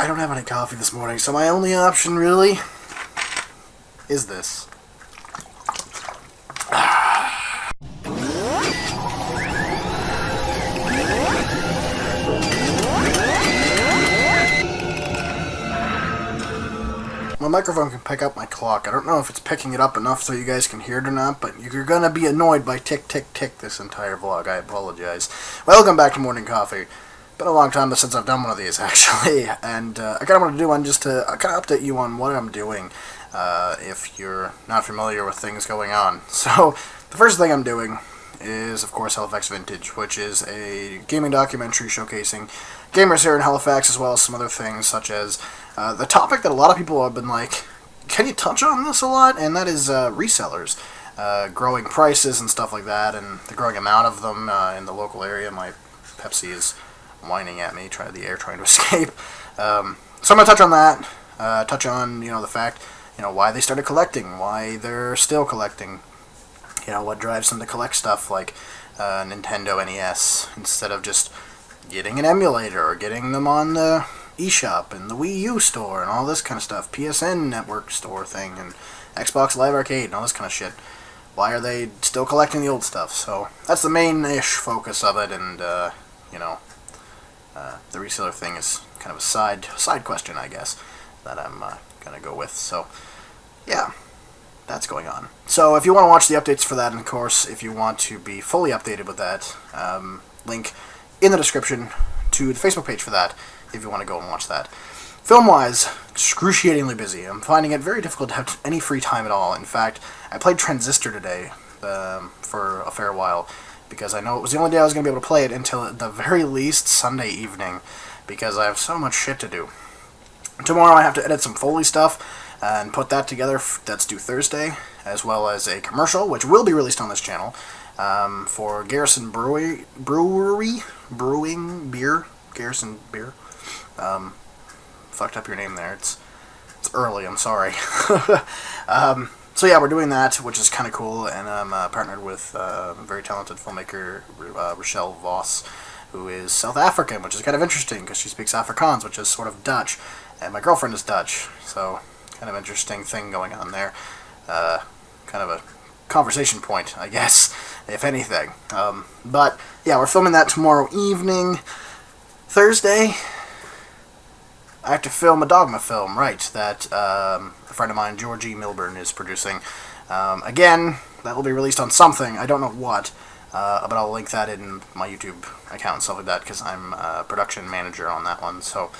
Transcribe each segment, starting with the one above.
I don't have any coffee this morning, so my only option, really, is this. My microphone can pick up my clock. I don't know if it's picking it up enough so you guys can hear it or not, but you're gonna be annoyed by tick, tick, tick this entire vlog. I apologize. Welcome back to Morning Coffee. Been a long time since I've done one of these, actually, and I kind of want to do one just to kind of update you on what I'm doing, if you're not familiar with things going on. So, the first thing I'm doing is, of course, Halifax Vintage, which is a gaming documentary showcasing gamers here in Halifax, as well as some other things, such as the topic that a lot of people have been like, can you touch on this a lot? And that is resellers. Growing prices and stuff like that, and the growing amount of them in the local area. My Pepsi is whining at me, the air trying to escape. So I'm going to touch on that, touch on, the fact, why they started collecting, why they're still collecting, what drives them to collect stuff like Nintendo NES, instead of just getting an emulator, or getting them on the eShop, and the Wii U store, and all this kind of stuff, PSN network store thing, and Xbox Live Arcade, and all this kind of shit. Why are they still collecting the old stuff? So, that's the main-ish focus of it, and, the reseller thing is kind of a side question, I guess, that I'm going to go with. So, yeah, that's going on. So, if you want to watch the updates for that, and of course, if you want to be fully updated with that, link in the description to the Facebook page for that, if you want to go and watch that. Film-wise, excruciatingly busy. I'm finding it very difficult to have any free time at all. In fact, I played Transistor today for a fair while, because I know it was the only day I was going to be able to play it until, at the very least, Sunday evening, because I have so much shit to do. Tomorrow I have to edit some Foley stuff and put that together. That's due Thursday, as well as a commercial, which will be released on this channel, for Garrison Brewing Beer. Garrison Beer. Fucked up your name there. It's early, I'm sorry. So yeah, we're doing that, which is kind of cool, and I'm partnered with a very talented filmmaker, Rochelle Voss, who is South African, which is kind of interesting, because she speaks Afrikaans, which is sort of Dutch, and my girlfriend is Dutch, so kind of interesting thing going on there. Kind of a conversation point, I guess, if anything. But yeah, we're filming that tomorrow evening. Thursday, I have to film a Dogma film, right, that a friend of mine, Georgie Milburn, is producing. Again, that will be released on something, I don't know what, but I'll link that in my YouTube account and stuff like that, because I'm a production manager on that one, so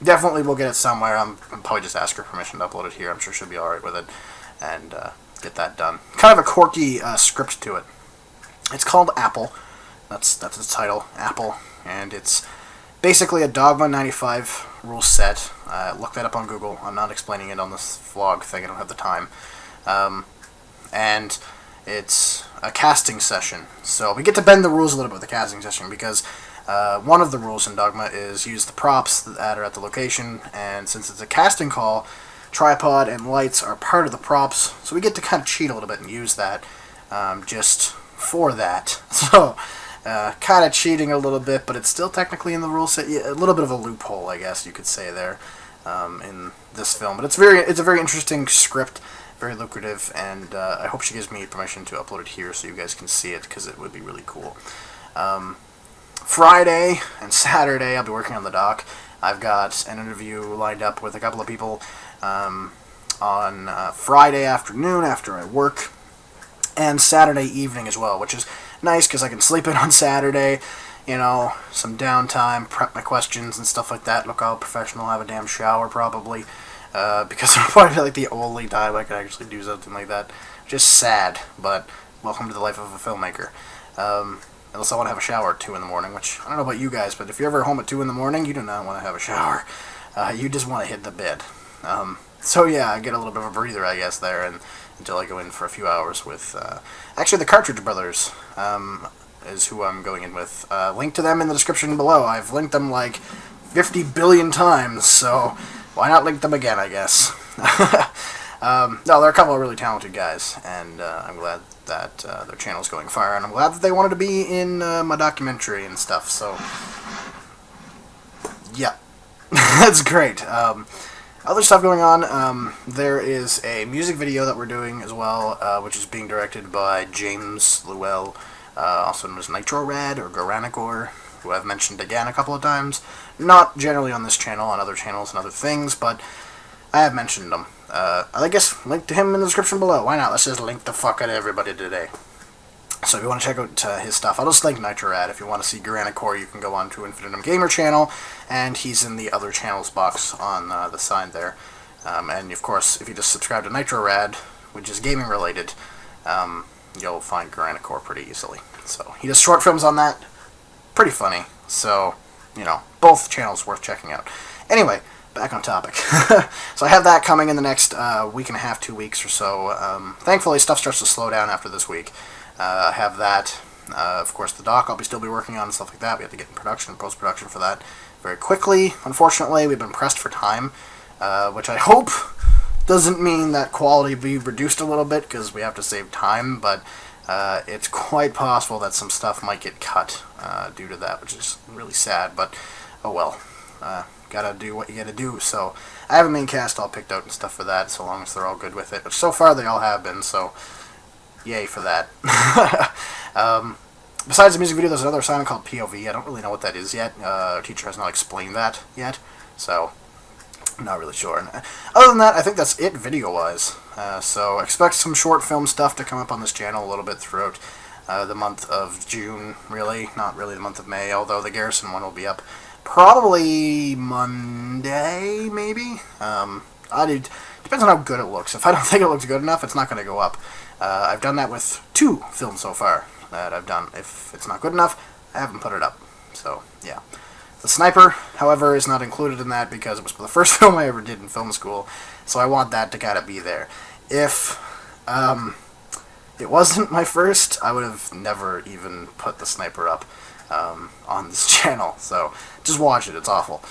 definitely we'll get it somewhere. I'll probably just ask her permission to upload it here. I'm sure she'll be alright with it, and get that done. Kind of a quirky script to it. It's called Apple. That's the title, Apple, and it's basically a Dogma 95 rule set. Look that up on Google. I'm not explaining it on this vlog thing. I don't have the time. And it's a casting session. So we get to bend the rules a little bit with the casting session, because one of the rules in Dogma is use the props that are at the location, and since it's a casting call, tripod and lights are part of the props, so we get to kind of cheat a little bit and use that just for that. So, kind of cheating a little bit, but it's still technically in the rule set. Yeah, a little bit of a loophole, I guess you could say there, in this film. But it's a very interesting script, very lucrative, and I hope she gives me permission to upload it here so you guys can see it, because it would be really cool. Friday and Saturday I'll be working on the doc. I've got an interview lined up with a couple of people on Friday afternoon after I work, and Saturday evening as well, which is nice because I can sleep in on Saturday, some downtime, prep my questions and stuff like that, look all professional, have a damn shower probably, because it'll probably be like the only time I can actually do something like that. Just sad, but welcome to the life of a filmmaker. Unless I want to have a shower at 2 in the morning, which, I don't know about you guys, but if you're ever home at 2 in the morning, you do not want to have a shower. You just want to hit the bed. So yeah, I get a little bit of a breather, I guess, there, and until I go in for a few hours with, actually the Cartridge Brothers, is who I'm going in with. Link to them in the description below. I've linked them like 50 billion times, so why not link them again, I guess. No, they're a couple of really talented guys, and I'm glad that their channel's going fire, and I'm glad that they wanted to be in my documentary and stuff, so yeah. That's great. Other stuff going on, there is a music video that we're doing as well, which is being directed by James Llewell, also known as Nitro Rad or Garanicor, who I've mentioned again a couple of times. Not generally on this channel, on other channels and other things, but I have mentioned them. I guess link to him in the description below. Why not? Let's just link the fuck out of everybody today. So if you want to check out his stuff, I'll just link Nitro Rad. If you want to see Garanicor, you can go on to Infinitum Gamer channel, and he's in the other channels box on the side there. And of course, if you just subscribe to Nitro Rad, which is gaming related, you'll find Garanicor pretty easily. So he does short films on that. Pretty funny. So, you know, both channels worth checking out. Anyway, back on topic. So I have that coming in the next week and a half, 2 weeks or so. Thankfully, stuff starts to slow down after this week. I have that. Of course, the doc I'll still be working on and stuff like that. We have to get in production, post-production for that very quickly. Unfortunately, we've been pressed for time, which I hope doesn't mean that quality be reduced a little bit, because we have to save time, but it's quite possible that some stuff might get cut due to that, which is really sad, but oh well. Gotta do what you gotta do. So I have a main cast all picked out and stuff for that, so long as they're all good with it, which so far they all have been, so yay for that. Besides the music video, there's another assignment called POV. I don't really know what that is yet. Our teacher has not explained that yet, so I'm not really sure. Other than that, I think that's it video-wise. So expect some short film stuff to come up on this channel a little bit throughout the month of June, really. Not really the month of May, although the Garrison one will be up probably Monday, maybe? Depends on how good it looks. If I don't think it looks good enough, it's not going to go up. I've done that with 2 films so far that I've done. If it's not good enough, I haven't put it up. So, yeah. The Sniper, however, is not included in that because it was the first film I ever did in film school, so I want that to kind of be there. If it wasn't my first, I would have never even put the Sniper up on this channel. So, just watch it. It's awful.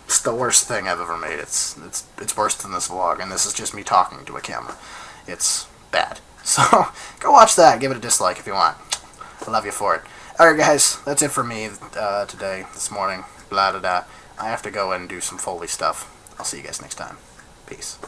It's the worst thing I've ever made. It's worse than this vlog, and this is just me talking to a camera. It's bad. So, go watch that. Give it a dislike if you want. I love you for it. Alright guys, that's it for me today, this morning. Blah da da. I have to go and do some Foley stuff. I'll see you guys next time. Peace.